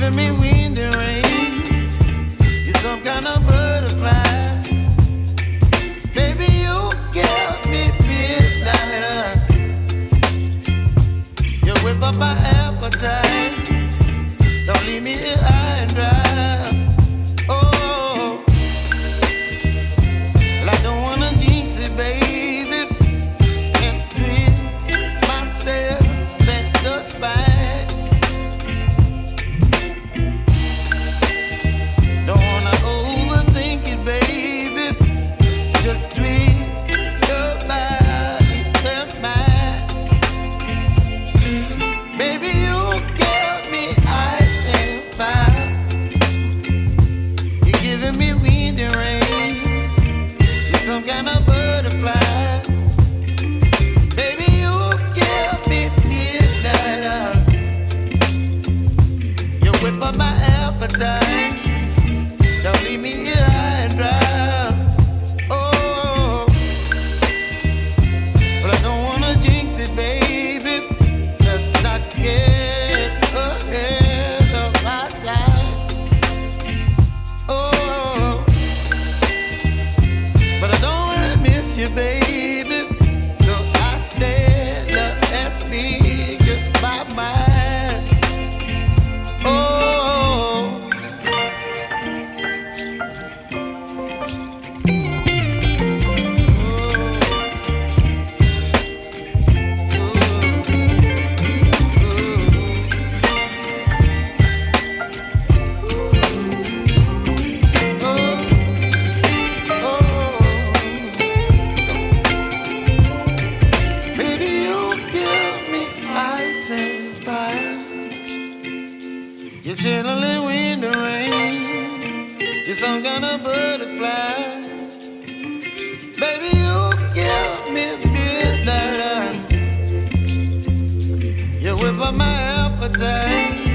giving me wind and rain. You're some kind of butterfly. Baby, you give me midnight. You whip up my appetite. Don't leave me here high and dry. Oh, well, I don't wanna jinx it, baby, and twist myself at the spine. Don't wanna overthink it, baby. It's just twist your body and mine. Baby, you give me ice and fire. You're giving me wind and rain. You're some kind of butterfly. Baby, you give me midnight. You whip up my appetite. Don't leave me here high and dry. Oh, but I don't wanna jinx it, baby. Let's not get ahead of my time. Oh, but I don't wanna miss you, baby. So I stand up and speak my mind. Oh. Baby, you give me ice and fire. You're chilling wind and rain. You're some kind of butterfly. Baby, you give me midnight. You whip up my appetite.